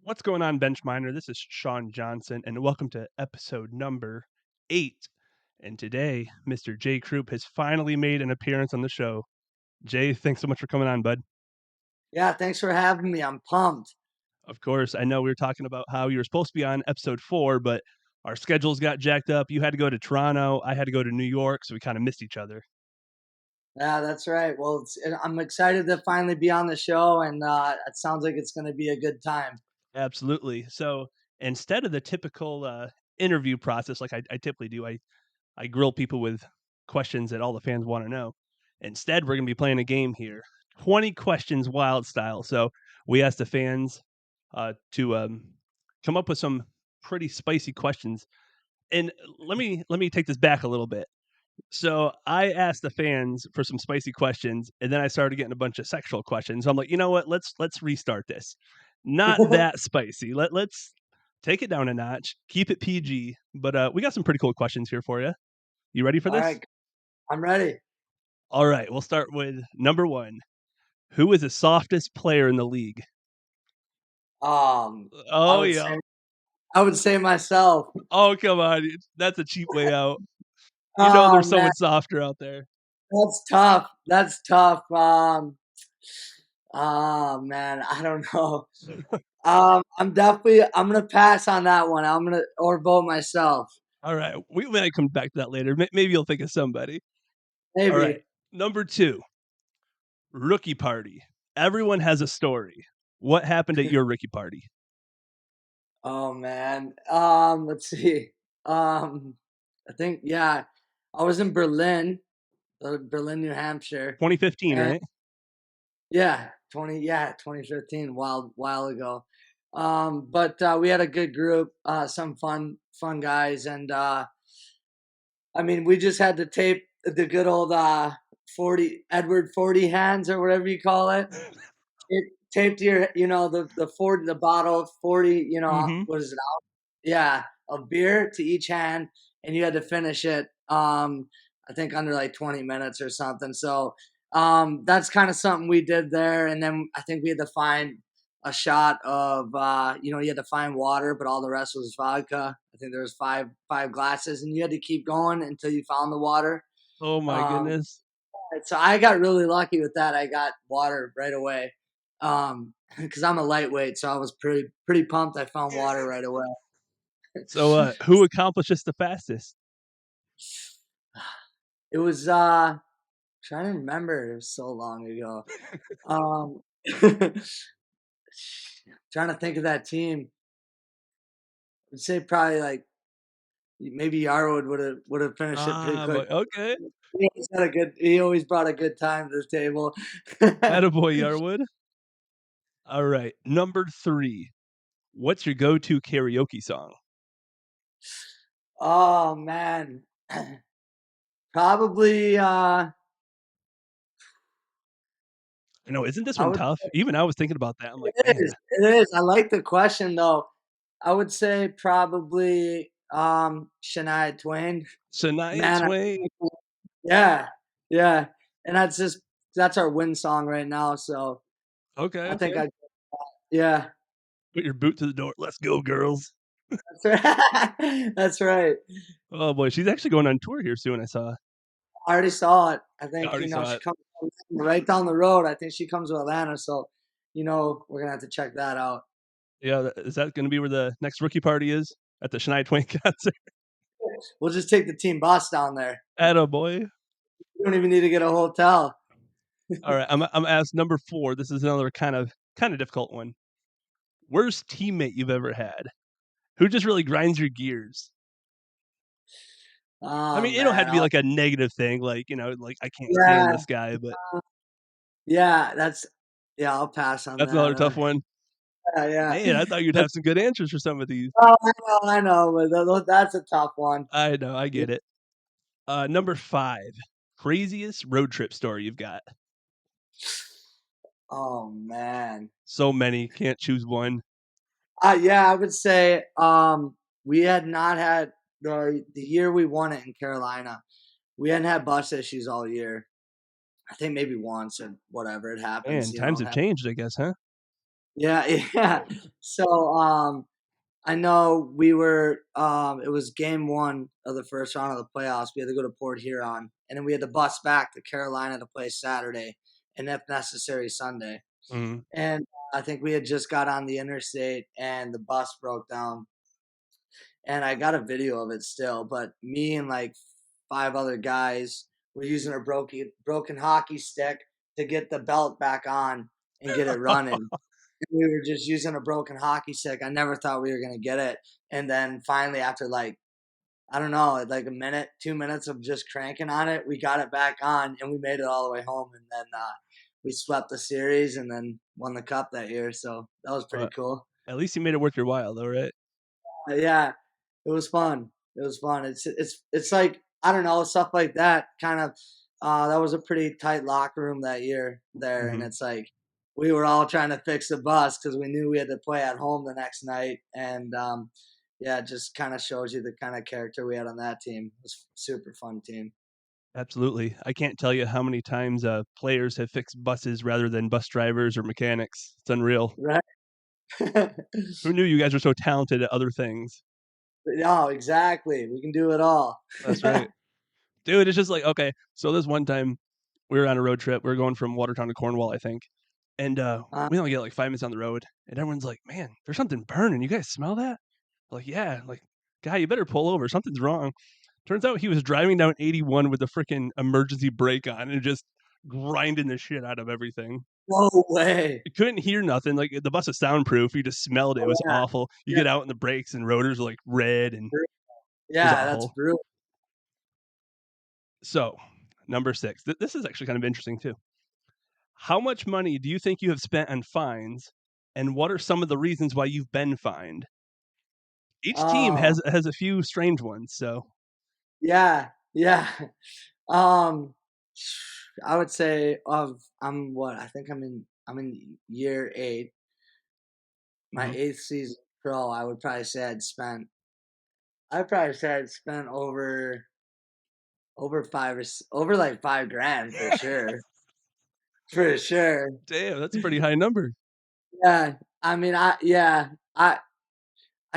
What's going on, Bench Miner? This is Sean Johnson, and welcome to episode number 8. And today, Mr. Jay Croop has finally made an appearance on the show. Jay, thanks so much for coming on, bud. Yeah, thanks for having me. I'm pumped. Of course, I know we were talking about how you were supposed to be on episode 4, but our schedules got jacked up. You had to go to Toronto, I had to go to New York, so we kind of missed each other. Yeah, that's right. Well, I'm excited to finally be on the show, and it sounds like it's going to be a good time. Absolutely. So instead of the typical interview process like I typically do, I grill people with questions that all the fans want to know. Instead, we're going to be playing a game here, 20 questions wild style. So we asked the fans to come up with some pretty spicy questions. And let me take this back a little bit. So I asked the fans for some spicy questions, and then I started getting a bunch of sexual questions. I'm like, you know what? Let's restart this. Not that spicy. Let's take it down a notch. Keep it PG. But we got some pretty cool questions here for you. You ready for All this? right, I'm ready. All right, we'll start with number 1. Who is the softest player in the league? Um, I Oh, would yeah. say I would say myself. Oh, come on. That's a cheap way out. You know Oh there's man, someone softer out there. that's tough. That's tough. Oh man, I don't know. I'm gonna pass on that one. I'm gonna or vote myself. All right, we might come back to that later. Maybe you'll think of somebody. All right, Maybe. number 2, rookie party. Everyone has a story. What happened at your rookie party? Oh man. Let's see. Um, I think I was in Berlin, New Hampshire, 2015, and right? 2015, while ago. But we had a good group, some fun guys, and I mean, we just had to tape the good old 40 hands or whatever you call it. It taped to your, the bottle 40, Mhm. what is it? Yeah, of beer to each hand, and you had to finish it. I think under like 20 minutes or something. So that's kind of something we did there. And then I think we had to find a shot of you had to find water, but all the rest was vodka. I think there was five glasses, and you had to keep going until you found the water. Oh my Um, goodness. so I got really lucky with that. I got water right away. Because I'm a lightweight, so I was pretty pumped. I found water right away. So, who accomplished this the fastest? It was trying to remember. It was so long ago. Um, trying to think of that team. I'd say probably like maybe Yarwood would have finished it pretty Ah, quick. but okay. He always brought a good time to the table. Attaboy, Yarwood. All right, number 3. What's your go-to karaoke song? Oh man, probably I know, isn't this I one would. tough? Even I was thinking about that. I'm like, It "Man, is. It is. I like the question though. I would say probably Shania Twain. Shania Man, Twain." yeah, yeah, and that's our win song right now. So Okay, I think yeah, put your boot to the door. Let's go, girls. that's right. That's right. Oh boy, she's actually going on tour here soon, I saw. I already saw it. I I think already saw she it. comes right down the road. I think she comes to Atlanta, so we're gonna have to check that out. Yeah, is that gonna be where the next rookie party is? At the Shania Twain concert? We'll just take the team bus down there. Attaboy. We don't even need to get a hotel. Alright, I'm asked number 4. This is another kind of difficult one. Worst teammate you've ever had? Who just really grinds your gears? I Oh mean, it don't have man, to be like a negative thing, like, like, "I can't stand yeah, this guy," but yeah. I'll pass on that's another that. tough one. Yeah, Man, I thought you'd That's, have some good answers for some of these. oh, I know, but that's a tough one. I know, I get it. Number 5, craziest road trip story you've got? Oh man. So many, can't choose one. Yeah, I would say we had not had the year we won it in Carolina. We hadn't had bus issues all year. I think maybe once and whatever it happens, Man, times have changed, I guess, huh? Yeah, yeah. So I know we were it was game one of the first round of the playoffs. We had to go to Port Huron, and then we had to bus back to Carolina to play Saturday, and if necessary Sunday. Mhm. And I think we had just got on the interstate and the bus broke down. And I got a video of it still, but me and like five other guys were using a broken hockey stick to get the belt back on and get it running. We were just using a broken hockey stick. I never thought we were gonna get it. And then finally, after like I don't know, like a minute, 2 minutes of just cranking on it, we got it back on, and we made it all the way home. And then we swept the series, and then won the cup that year. So that was pretty But cool. at least you made it worth your while though, right? Yeah, it was fun. It was fun. It's like I don't know stuff like that. Kind of that was a pretty tight locker room that year there, and Mhm. it's like we were all trying to fix the bus because we knew we had to play at home the next night, and yeah, it just kind of shows you the kind of character we had on that team. It was a super fun team, Absolutely. I can't tell you how many times, players have fixed buses rather than bus drivers or mechanics. It's unreal. right? Who knew you guys were so talented at other things? No, exactly. We can do it all. That's right. Dude, it's just like, okay, so this one time we were on a road trip. We were going from Watertown to Cornwall, I think. And uh, we only get like 5 minutes on the road. And everyone's like, man, there's something burning. You guys smell that? Like, yeah. Like, guy, you better pull over. Something's wrong. Turns out he was driving down 81 with the freaking emergency brake on and just grinding the shit out of everything. no way. You couldn't hear nothing. Like the bus is soundproof. You just smelled it. It Oh was yeah, awful. You yeah, get out and the brakes and rotors are like red and it was yeah. That's awful. brutal. So, number 6. This is actually kind of interesting too. How much money do you think you have spent on fines, and what are some of the reasons why you've been fined? Each team Oh has a few strange ones, so yeah, yeah. Um, I would say of I'm what I think I'm in year eight, my mhm. eighth season pro. I'd probably say I'd spent over over like 5 grand for sure, for sure. Damn, that's a pretty high number. Yeah, I mean I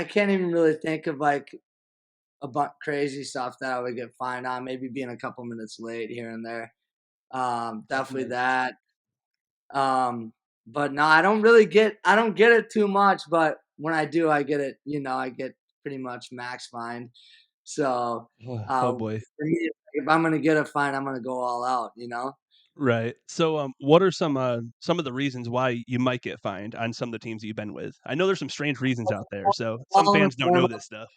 can't even really think of like crazy stuff that I would get fined on. Maybe being a couple minutes late here and there. Definitely Nice. that. Um, but no, I don't get it too much, but when I do, I get it, I get pretty much max fine. So, Oh boy. for me, if I'm gonna get a fine, I'm gonna go all out. Right. So, what are some of the reasons why you might get fined on some of the teams that you've been with? I know there's some strange reasons out there, so some Following fans don't form. know this stuff.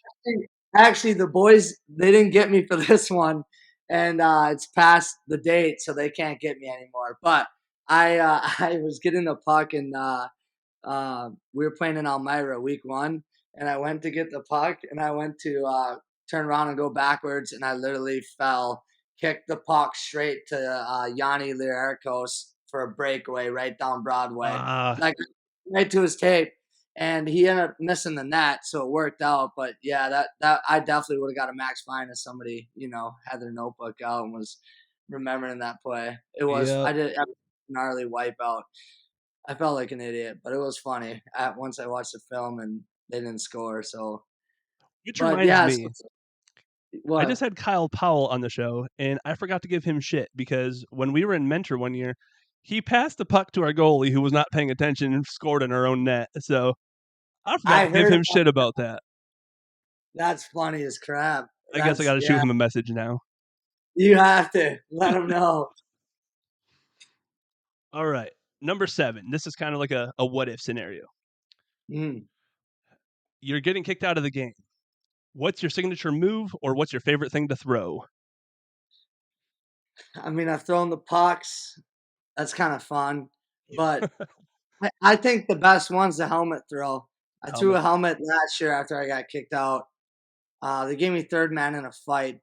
Actually, the boys they didn't get me for this one, and it's past the date, so they can't get me anymore. But I was getting a puck and we were playing in Elmira week one, and I went to get the puck, and I went to turn around and go backwards, and I literally fell, kicked the puck straight to Yanni Lierarkos for a breakaway right down Broadway, Ah, like right to his tape, and he ended up missing the net, so it worked out. But yeah, that I definitely would have got a max fine if somebody had their notebook out and was remembering that play. It was yep. I did a gnarly wipeout. I felt like an idiot, but it was funny once I watched the film and they didn't score. So, Which but reminds yeah, so, me, I just what? had Kyle Powell on the show, and I forgot to give him shit because when we were in Mentor one year, he passed the puck to our goalie who was not paying attention and scored in our own net. So I forgot I to give heard him about shit about that. that's funny as crap. I guess I That's got to shoot yeah. him a message now. You have to let them know. All right. Number 7. This is kind of like a what if scenario. Mm. You're getting kicked out of the game. What's your signature move or what's your favorite thing to throw? I mean, I've thrown the pucks. That's kind of fun, but I think the best one's the helmet throw. I threw a Helmet. helmet last year after I got kicked out. They gave me third man in a fight,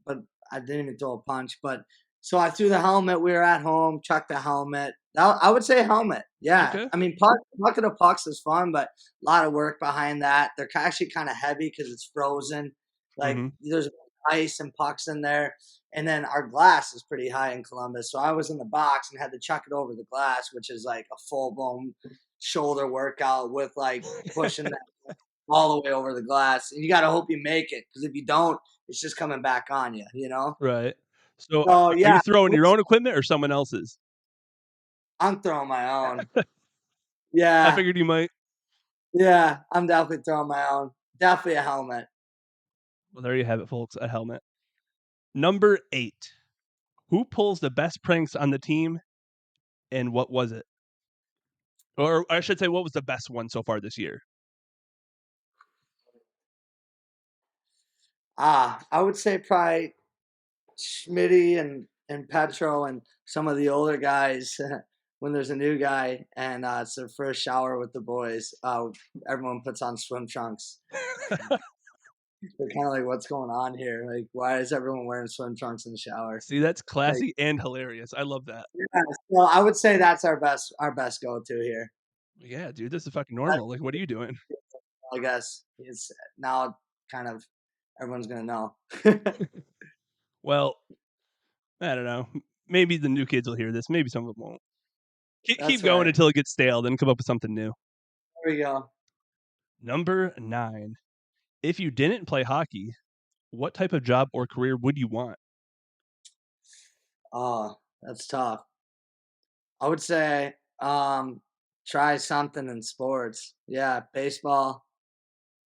but I didn't even throw a punch. But so I threw the helmet. We were at home, chucked the helmet. I would say helmet. Yeah. Okay. I mean, bucket of pucks is fun, but a lot of work behind that. They're actually kind of heavy because it's frozen. Like Mm-hmm. there's ice and pucks in there. And then our glass is pretty high in Columbus. So I was in the box and had to chuck it over the glass, which is like a full blown shoulder workout with like pushing that all the way over the glass, and you got to hope you make it because if you don't, it's just coming back on you. You know. Right. So, So are you yeah, throwing your own equipment or someone else's? I'm throwing my own. I Yeah, figured you might. yeah, I'm definitely throwing my own. Definitely a helmet. Well, there you have it, folks, a helmet. Number 8. Who pulls the best pranks on the team, and what was it? Or I should say, what was the best one so far this year? I would say probably Schmitty and Petro and some of the older guys. When there's a new guy and it's their first shower with the boys, everyone puts on swim trunks. They're kind of like, "What's going on here? Like, why is everyone wearing swim trunks in the shower?" See, that's Like, classy and hilarious. I love that. yeah. So I would say that's our best go to here. Yeah, dude, this is fucking That's, normal. Like, what are you doing? I guess it's now kind of everyone's gonna know. Well, I don't know. Maybe the new kids will hear this. Maybe some of them won't. Keep That's going right. until it gets stale, then come up with something new. There we go. Number 9. If you didn't play hockey, what type of job or career would you want? Oh, that's tough. I would say try something in sports. Yeah, baseball.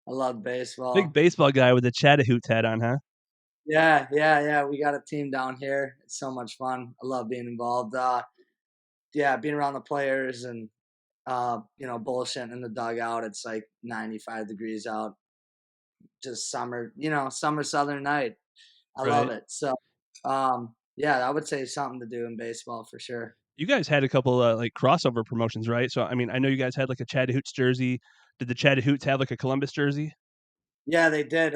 I love Big baseball. baseball guy with a Chattahoochee hat on, huh? Yeah, yeah, yeah. We got a team down here. It's so much fun. I love being involved. Yeah, being around the players and bullshitting in the dugout. It's like 95 degrees out. Just summer, summer southern night. I love Right. it. So yeah, I would say something to do in baseball for sure. You guys had a couple like crossover promotions, right? So I mean, I know you guys had like a Chattahoochee jersey. Did the Chattahoochee have like a Columbus jersey? Yeah, they did.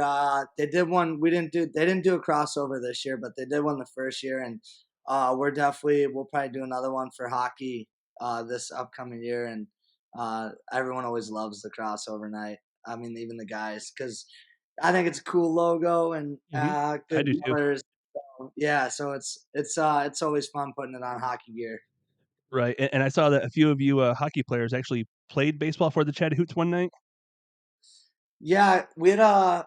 They did one. They didn't do a crossover this year, but they did one the first year, and we'll probably do another one for hockey this upcoming year. And everyone always loves the crossover night. I mean, even the guys, because I think it's a cool logo and Mhm. I good do too. colors. So, yeah, so it's always fun putting it on hockey gear. Right, and I saw that a few of you, hockey players actually played baseball for the Chattahoochee one night. Yeah, we had I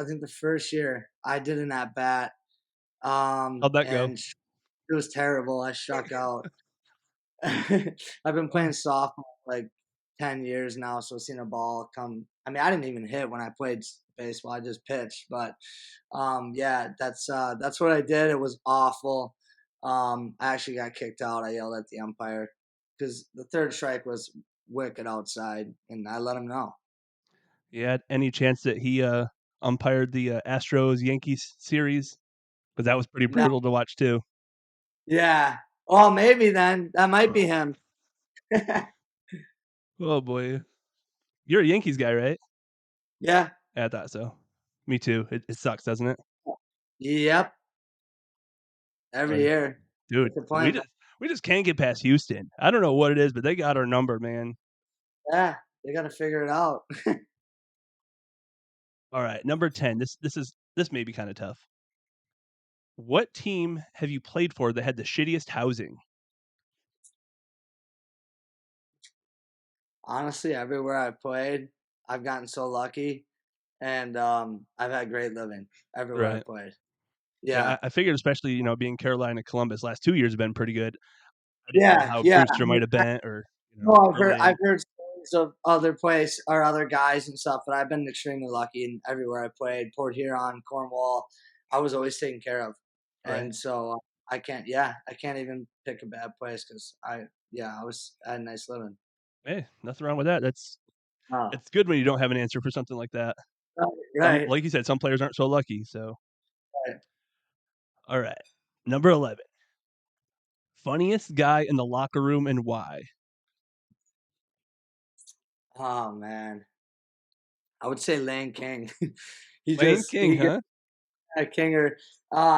think the first year I did an at bat, How'd that go? and it was terrible. I struck out. I've been playing Oh, softball for like 10 years now, so seeing a ball come. I mean, I didn't even hit when I played baseball. I just pitched, but yeah, that's what I did. It was awful. I actually got kicked out. I yelled at the umpire because the third strike was wicked outside, and I let him know. yeah, any chance that he, umpired the, Astros-Yankees series? Because that was pretty No, brutal to watch too. yeah. Oh, maybe then that might be him. Oh, boy. You're a Yankees guy, right? Yeah. Yeah, I thought so. Me too. It sucks, doesn't it? Yep. Every Like, year. dude, Disappointment. we just can't get past Houston. I don't know what it is, but they got our number, man. Yeah, they got to figure it out. Alright, number 10. This may be kinda tough. What team have you played for that had the shittiest housing? Honestly, everywhere I've played, I've gotten so lucky, and I've had great living everywhere Right. I've played. Yeah, Yeah, I figured especially, being Carolina, Columbus, last 2 years have been pretty good. I didn't know yeah, how yeah. Brewster might have been or, No, I've LA. heard stories of other place or other guys and stuff, but I've been extremely lucky in everywhere I played. Port Huron, Cornwall, I was always taken care of, Right. and so I can't even pick a bad place because I had a nice living. Hey, nothing wrong with that. Oh, It's good when you don't have an answer for something like that. right, right, Like you said, some players aren't so lucky, so right. alright. Number 11. Funniest guy in the locker room and why? Oh man, I would say Lane King. he Lane just King, he gets huh? a Kinger.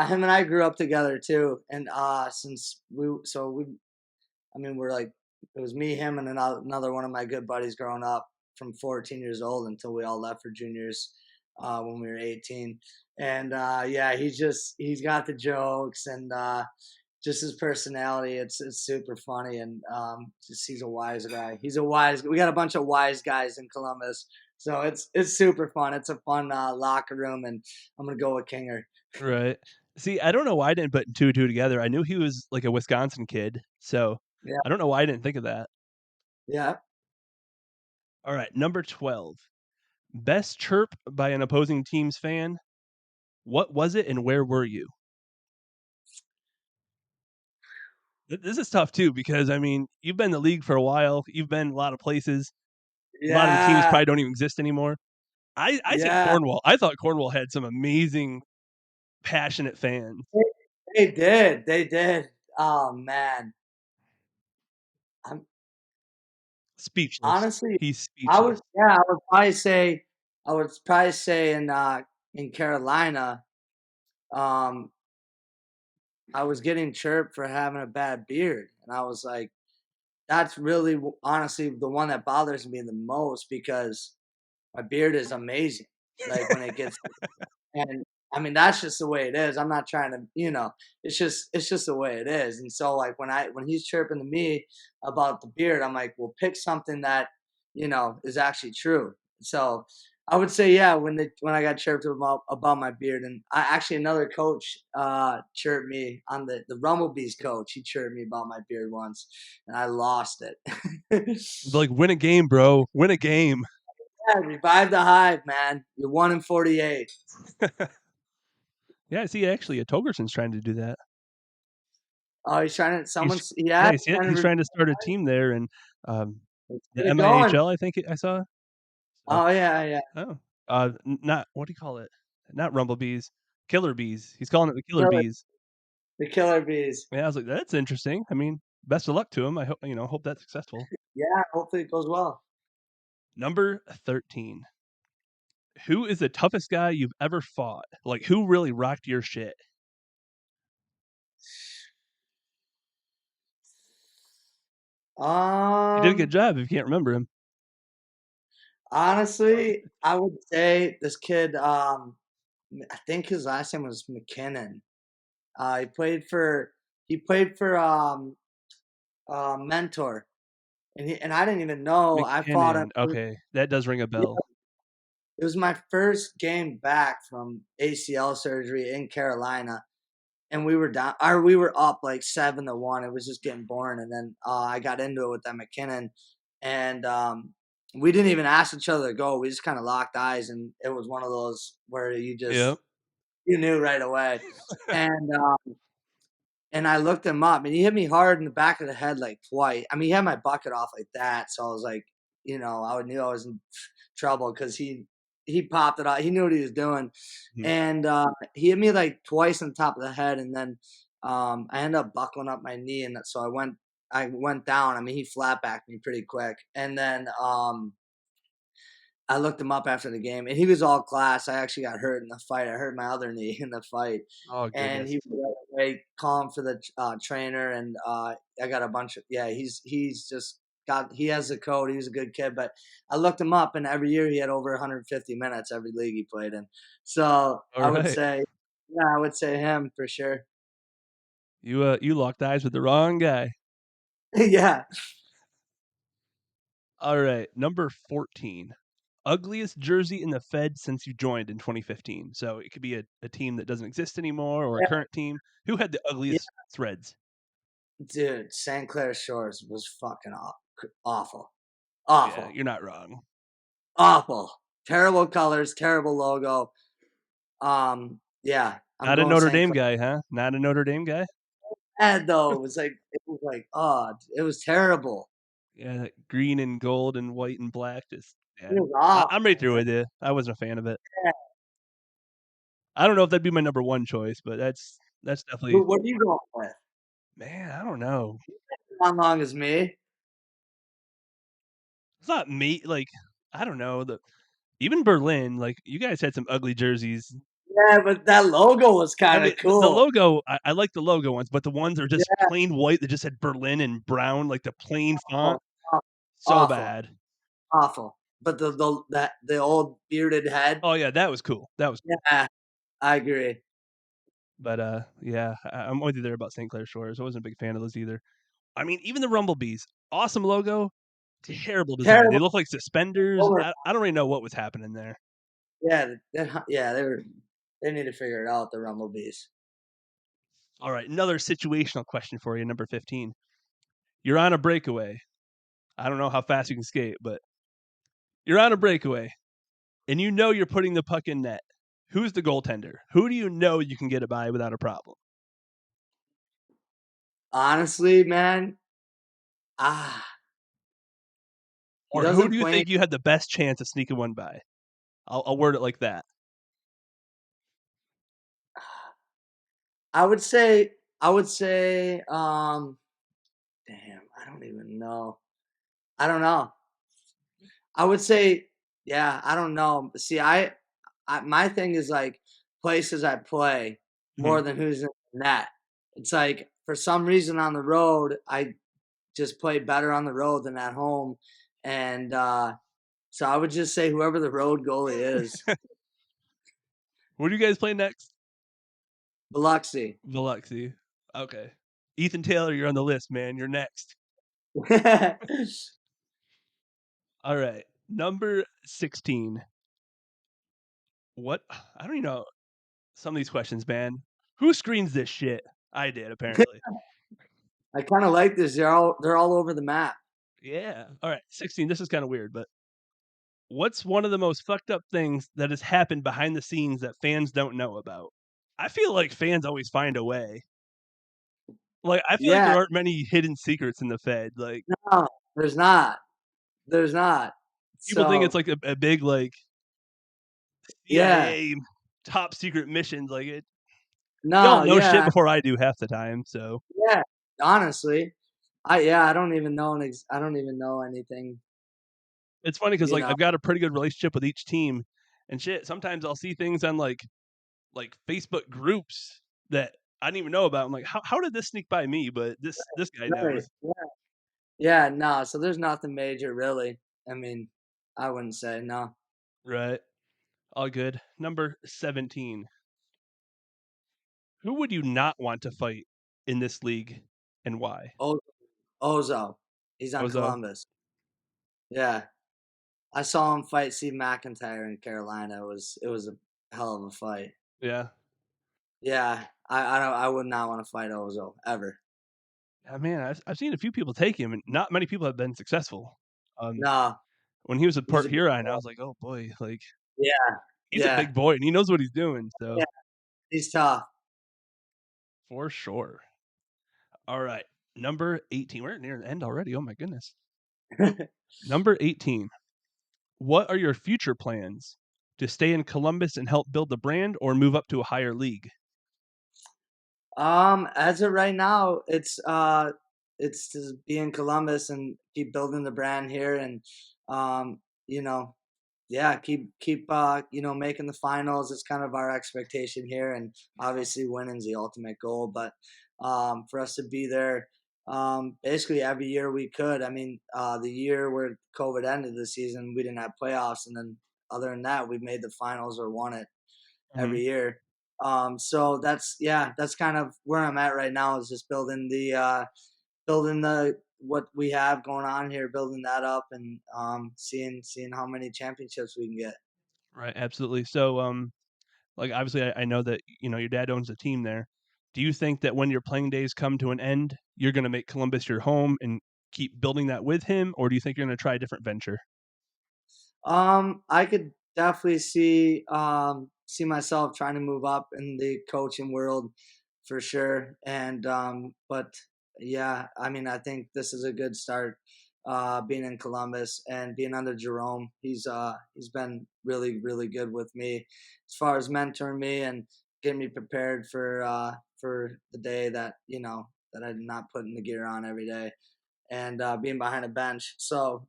Him and I grew up together too, and since I mean, we're like it was me, him, and another one of my good buddies growing up from 14 years old until we all left for juniors when we were 18. And yeah, he's got the jokes and just his personality. It's super funny, and just he's a wise guy. He's a wise. We got a bunch of wise guys in Columbus, so it's super fun. It's a fun locker room, and I'm gonna go with Kinger. Right. See, I don't know why I didn't put 2 and 2 together. I knew he was, like, a Wisconsin kid, so Yeah, I don't know why I didn't think of that. yeah, Alright, number 12. Best chirp by an opposing team's fan. What was it and where were you? This is tough too because, I mean, you've been in the league for a while, you've been a lot of places, a lot of the teams yeah, probably don't even exist anymore. I said yeah. Cornwall. I thought Cornwall had some amazing, passionate fans. They did. They did. Oh man, I'm Speechless. honestly, He's I would speechless. yeah, I would probably say in Carolina, um, I was getting chirped for having a bad beard, and I was like, that's really honestly the one that bothers me the most because my beard is amazing. Like when it gets and I mean that's just the way it is. I'm not trying to, it's just the way it is. And so like when he's chirping to me about the beard, I'm like, well, pick something that is actually true. So I would say yeah, when I got chirped about my beard, and I actually another coach chirped me on the Rumblebees coach. He chirped me about my beard once, and I lost it. Like, "Win a game, bro. Win a game." Yeah, revive the hive, man. You're 1 in 48. Yeah, see, actually, Togerson's trying to do that. Oh, he's trying to. He's Yeah, yeah, he's trying to. he's trying to start a team there and, um, Let's the get it going. MIHL, I think I saw. So, Oh yeah, yeah. oh, not what do you call it? Not Rumblebees, Killer Bees. He's calling it the Killer Killer, Bees. the killer bees. Yeah, I was like, "That's interesting." I mean, best of luck to him. I hope hope that's successful. Yeah, hopefully it goes well. Number 13. Who is the toughest guy you've ever fought? Like, who really rocked your shit? You did a good Um, job if you can't remember him. honestly, I would say this kid. I think his last name was McKinnon. He played for Mentor, and I didn't even know I fought him. McKinnon. Okay, that does ring a Yeah, bell. it was my first game back from ACL surgery in Carolina, and we were down or we were up like 7-1. It was just getting boring. And then I got into it with that McKinnon, and we didn't even ask each other to go. We just kind of locked eyes, and it was one of those where Yep. you knew right away. And and I looked him up, and he hit me hard in the back of the head like twice. I mean, he had my bucket off like that, so I was like, I knew I was in trouble because he popped it out. He knew what he was doing, Mhm. and he hit me like twice on the top of the head, and then I ended up buckling up my knee, and so I went down. I mean, he flat backed me pretty quick, and then I looked him up after the game, and he was all class. I actually got hurt in the fight. I hurt my other knee in the fight, Oh, and goodness. he was right away calling for the trainer. And I got a bunch of he's just got he has the code. He was a good kid, but I looked him up, and every year he had over 150 minutes every league he played in. So Alright. I would say him for sure. You locked eyes with the wrong guy. Yeah, Alright, number 14. Ugliest jersey in the Fed since you joined in 2015. So, it could be a team that doesn't exist anymore or a yeah, current team. Who had the yeah, ugliest threads? dude. St. Clair Shores was fucking awful, Yeah, awful, you're not wrong. awful. Terrible colors, terrible logo. Yeah, I'm Not a going Notre St. Dame Clair. guy, huh? Not a Notre Dame guy? Bad though. It was like, oh, it was terrible. Yeah, that green and gold and white and black, just It yeah. was I'm right awful, there man. with you. I wasn't a fan of it. Yeah. I don't know if that'd be my number 1 choice, but that's definitely What are you going with? man, I don't know. Not long as me. It's not me, like, I don't know, the even Berlin, like, you guys had some ugly jerseys. Yeah, but that logo was I kind mean, of the cool. logo, I like the logo ones, but the ones that are just Yeah. plain white that just had Berlin and brown, like, the plain Oh, font, so awful, bad. awful. But the old bearded head. Oh, yeah, that was cool. That was cool. Yeah, I agree. But, yeah, I'm with you there about St. Clair Shores. I wasn't a big fan of those either. I mean, even the Rumble Bees, awesome logo, terrible design. They Terrible. look like suspenders. Over. I don't really know what was happening there. Yeah, yeah, they need to figure it out, the Rumble Bees. All right, another situational question for you, number 15. You're on a breakaway. I don't know how fast you can skate, but you're on a breakaway, and you know you're putting the puck in net. Who's the goaltender? Who do you know you can get it by without a problem? Honestly, man, ah, he Or who doesn't do you play. think you had the best chance of sneaking one by? I'll word it like that. I would say, I would say, damn, I don't even know. I don't know. I would say, yeah, I don't know. See, my thing is like places I play more Mhm. than who's in the net. It's like for some reason on the road, I just play better on the road than at home, and so I would just say whoever the road goalie is, Where do you guys play next? Biloxi. Biloxi. Okay. Ethan Taylor, you're on the list, man. You're next. All right. Number 16. What? I don't even know some of these questions, man. Who screens this shit? I did, apparently. I kind of like this. They're all over the map. Yeah. All right. 16. This is kind of weird, but what's one of the most fucked up things that has happened behind the scenes that fans don't know about? I feel like fans always find a way. Like, I feel like Yeah, there aren't many hidden secrets in the Fed. Like, no, there's not. There's not. people think it's So like a big, like, yeah, CIA top secret missions. Like, y'all no, know shit yeah, before I do half the time. So yeah. Honestly, I don't even know I don't even know anything. it's funny because You like know, I've got a pretty good relationship with each team and shit. Sometimes I'll see things on like Facebook groups that I didn't even know about. I'm like, how did this sneak by me? But this guy right? knows. Yeah, yeah. No, so there's nothing major really. I mean, I wouldn't say no. Right. All good. Number 17. Who would you not want to fight in this league and why? O- Ozo, he's on Ozo. Columbus. Yeah, I saw him fight Steve McIntyre in Carolina. It was a hell of a fight. Yeah. Yeah, I would not want to fight Ozo ever. Yeah, man, I've seen a few people take him, and not many people have been successful. Um, No, when he was at he's Port a big Huron, I boy. was like, oh boy, like Yeah, he's a yeah, big boy and he knows what he's doing. yeah. So He's tough. for sure. All right. Number 18. We're near the end already. Oh my goodness. Number 18. What are your future plans? To stay in Columbus and help build the brand or move up to a higher league? As of right now, it's to be in Columbus and keep building the brand here, and um, you know, yeah, keep making the finals. It's kind of our expectation here, and obviously winning's the ultimate goal. But for us to be there, basically every year we could. I mean, the year where COVID ended the season, we didn't have playoffs, and then other than that, we made the finals or won it Mhm. every year. So that's kind of where I'm at right now is just building the what we have going on here, building that up, and seeing how many championships we can get. Right, absolutely. So, like obviously, I know that your dad owns a team there. Do you think that when your playing days come to an end, you're going to make Columbus your home and keep building that with him, or do you think you're going to try a different venture? I could definitely see myself trying to move up in the coaching world for sure. And but yeah, I mean, I think this is a good start. Being in Columbus and being under Jerome, he's been really good with me as far as mentoring me and getting me prepared for the day that that I'm not putting the gear on every day and being behind a bench. So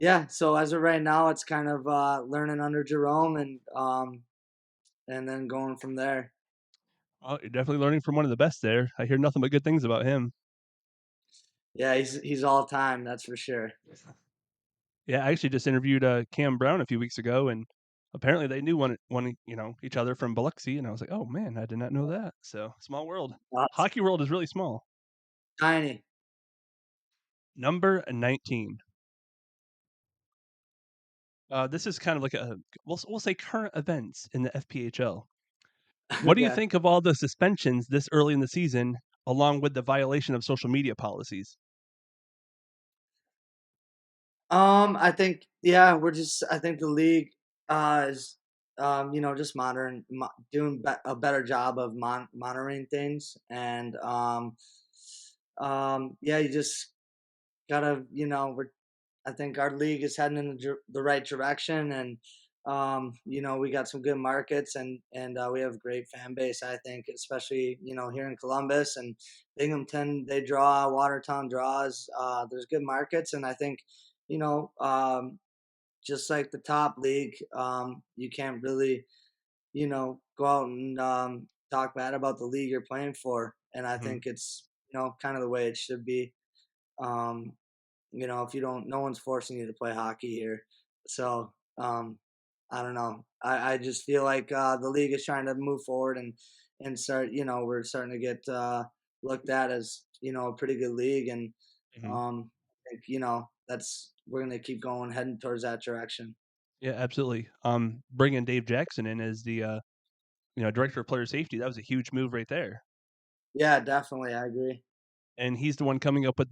yeah, so as of right now, it's kind of learning under Jerome and then going from there. Well, you're definitely learning from one of the best there. I hear nothing but good things about him. Yeah, he's all time, that's for sure. Yeah, I actually just interviewed Cam Brown a few weeks ago, and Apparently they knew one each other from Biloxi, and I was like, "Oh, man, I did not know that." So, small world. That's Hockey world is really small. tiny. Number 19. This is kind of like we'll say current events in the FPHL. What do you Okay. think of all the suspensions this early in the season, along with the violation of social media policies? I think yeah, I think the league is just doing a better job of monitoring things, and yeah, you just gotta we're I think our league is heading in the right direction, and we got some good markets, and we have a great fan base. I think, especially here in Columbus and Binghamton, they draw. Watertown draws. There's good markets, and I think you know just like the top league, you can't really go out and talk bad about the league you're playing for, and I Mhm, think it's kind of the way it should be. Um, if you don't, no one's forcing you to play hockey here. So, I don't know. I just feel like the league is trying to move forward and start. We're starting to get looked at as a pretty good league, and mhm. I think that's we're gonna keep going, heading towards that direction. Yeah, absolutely. Bringing Dave Jackson in as the, director of player safety, that was a huge move right there, Yeah, definitely, I agree. and he's the one coming up with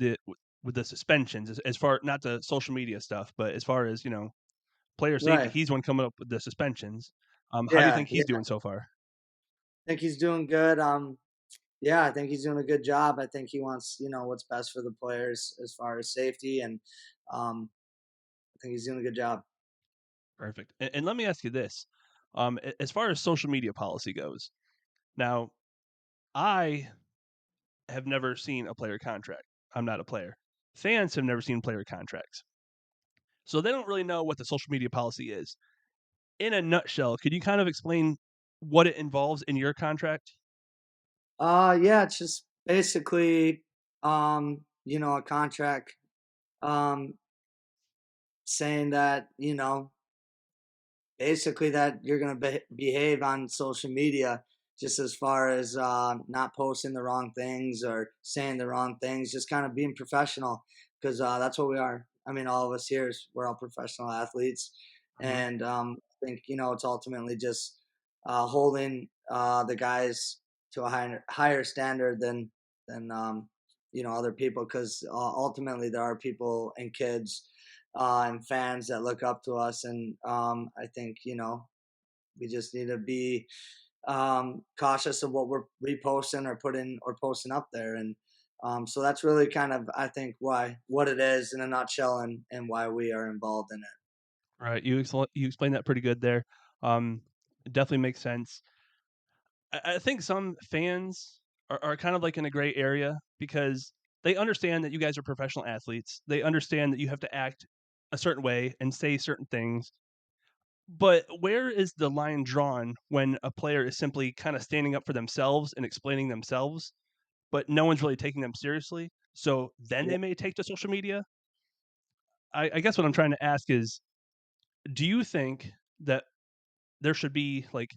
the suspensions as far not the social media stuff, but as far as, player safety, Right. he's the one coming up with the suspensions. How do you Yeah, think yeah. he's doing so far? I think he's doing good. Yeah, I think he's doing a good job. I think he wants, what's best for the players as far as safety, and I think he's doing a good job. Perfect. And let me ask you this, as far as social media policy goes, now, I have never seen a player contract. I'm not a player. Fans have never seen player contracts. So they don't really know what the social media policy is. In a nutshell, could you kind of explain what it involves in your contract? Yeah, it's just basically, a contract, um, saying that, basically that you're going to behave on social media, just as far as not posting the wrong things or saying the wrong things, just kind of being professional, because that's what we are. I mean, all of us here, we're all professional athletes, Mhm, and I think it's ultimately just holding the guys to a higher standard than other people, because ultimately there are people and kids and fans that look up to us. And I think we just need to be cautious of what we're reposting or putting or posting up there. And so that's really kind of, I think, why what it is in a nutshell, and why we are involved in it. right, you explained that pretty good there. Um, it definitely makes sense. I think some fans are kind of like in a gray area because they understand that you guys are professional athletes. They understand that you have to act a certain way and say certain things. But where is the line drawn when a player is simply kind of standing up for themselves and explaining themselves, but no one's really taking them seriously? So then Yeah, they may take to social media. I guess what I'm trying to ask is, do you think that there should be like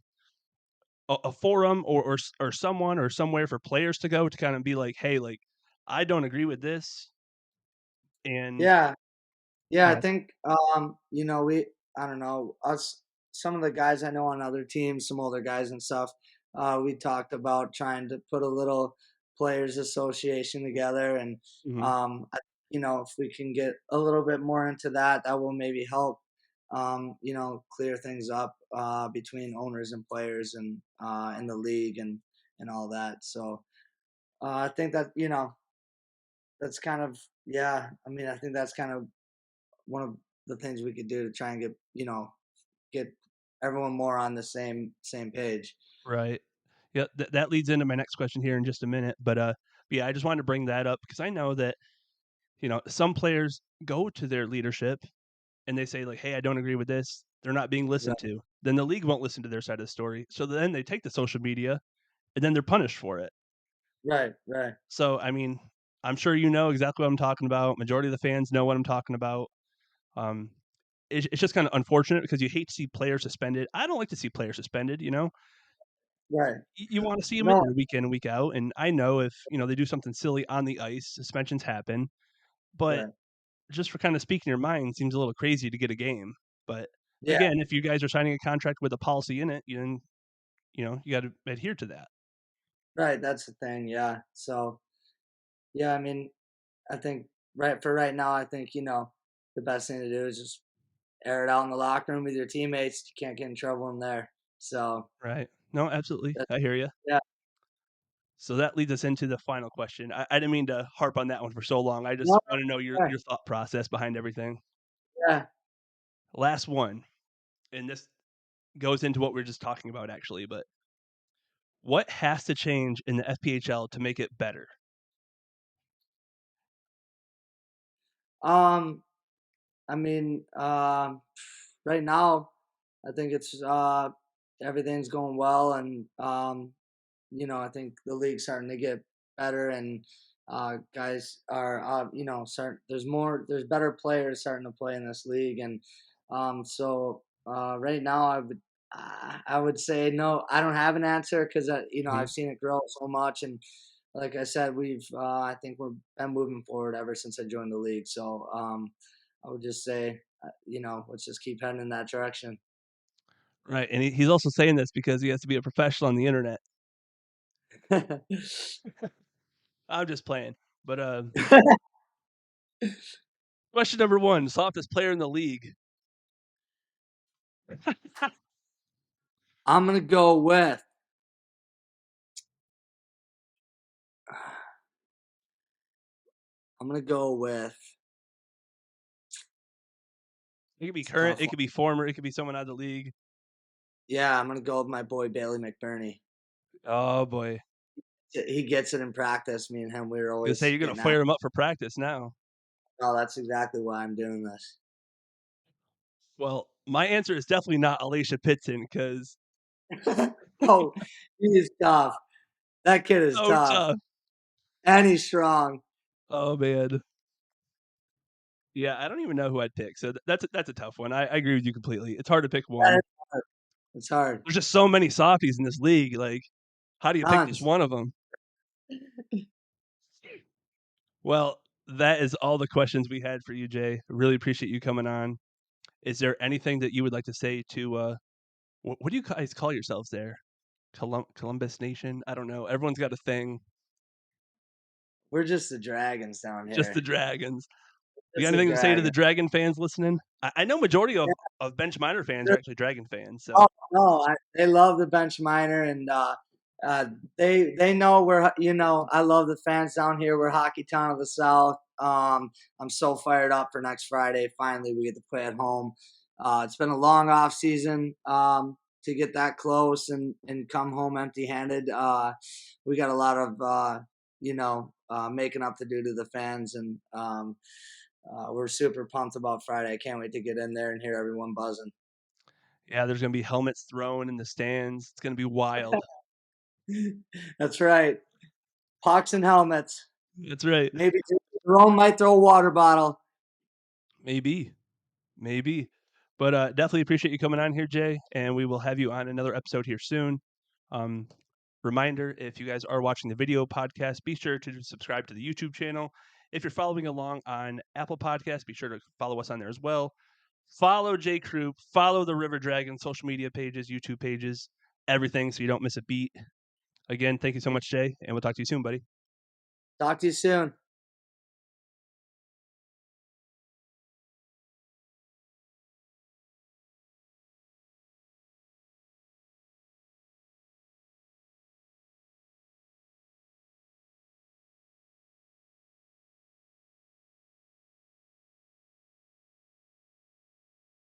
a forum or someone or somewhere for players to go to kind of be like, hey, like I don't agree with this, and yeah. Yeah, I uh, think I don't know, us some of the guys I know on other teams, some older guys and stuff, we talked about trying to put a little players association together, and mhm, I, if we can get a little bit more into that, that will maybe help clear things up between owners and players, and in the league, and all that. So I think that that's kind of, yeah, I mean, I think that's kind of one of the things we could do to try and get everyone more on the same page. right. Yeah, that leads into my next question here in just a minute, but yeah, I just wanted to bring that up because I know that some players go to their leadership and they say like, "Hey, I don't agree with this." They're not being listened Right, to. Then the league won't listen to their side of the story. So then they take the social media and then they're punished for it. right, right. So I mean, I'm sure you know exactly what I'm talking about. Majority of the fans know what I'm talking about. Um, it's just kind of unfortunate because you hate to see players suspended. I don't like to see players suspended. Right. You want to see them in No. there week in and week out. And I know if they do something silly on the ice, suspensions happen. But Right. just for kind of speaking your mind, seems a little crazy to get a game. But Yeah. again, if you guys are signing a contract with a policy in it, then you got to adhere to that. Right. That's the thing. Yeah. So yeah, I mean, I think right now, I think the best thing to do is just air it out in the locker room with your teammates. You can't get in trouble in there. So Right. No, absolutely. that, I hear you. yeah. So that leads us into the final question. I didn't mean to harp on that one for so long. I No, just want to know your yeah. your thought process behind everything. Yeah. Last one, and this goes into what we are just talking about actually, but what has to change in the FPHL to make it better? Um, I mean, right now, I think it's everything's going well, and I think the league's starting to get better, and guys are there's better players starting to play in this league, and so right now I would say no. I don't have an answer because Mhm. I've seen it grow so much, and like I said, we've I think we've been moving forward ever since I joined the league. So I would just say let's just keep heading in that direction. Right, and he's also saying this because he has to be a professional on the internet. I'm just playing. But question number one: softest player in the league. I'm gonna go with. I'm gonna go with. It could be It's a current, tough it one. could be former, it could be someone out of the league. Yeah, I'm gonna go with my boy Bailey McBurney. Oh boy, He gets it in practice. Me and him, we were gonna say always you're gonna getting at. fire him up for practice now. Oh, that's exactly why I'm doing this. Well, my answer is definitely not Alicia Pitson because Oh, he is tough. That kid is so tough, tough. and he's strong. Oh man. Yeah, I don't even know who I'd pick. So that's a tough one. I agree with you completely. It's hard to pick That one. is hard. It's hard. There's just so many softies in this league. Like, how do you pick just Tons. one of them? Well, that is all the questions we had for you, Jay. Really appreciate you coming on. Is there anything that you would like to say to what do you guys call yourselves there? Columbus Nation? I don't know. Everyone's got a thing. We're just the dragons down Just the here. Dragons. You got Just the anything to say to the dragon. Dragon fans listening? I know majority of bench minor fans are actually Dragon fans. So Oh no, they love the bench minor, and uh, they know I love the fans down here. We're hockey town of the South. I'm so fired up for next Friday. Finally, we get to play at home. It's been a long off season to get that close and come home empty handed. We got a lot of making up to do to the fans, and we're super pumped about Friday. I can't wait to get in there and hear everyone buzzing. yeah, there's gonna be helmets thrown in the stands. It's gonna be wild. That's right. Pucks and helmets. That's right. Maybe Jerome might throw a water bottle. Maybe. Maybe. But definitely appreciate you coming on here, Jay, and we will have you on another episode here soon. Um, Reminder, if you guys are watching the video podcast, be sure to subscribe to the YouTube channel. If you're following along on Apple Podcasts, be sure to follow us on there as well. Follow Jay Croop, follow the River Dragon social media pages, YouTube pages, everything so you don't miss a beat. Again, thank you so much, Jay, and we'll talk to you soon, buddy. Talk to you soon.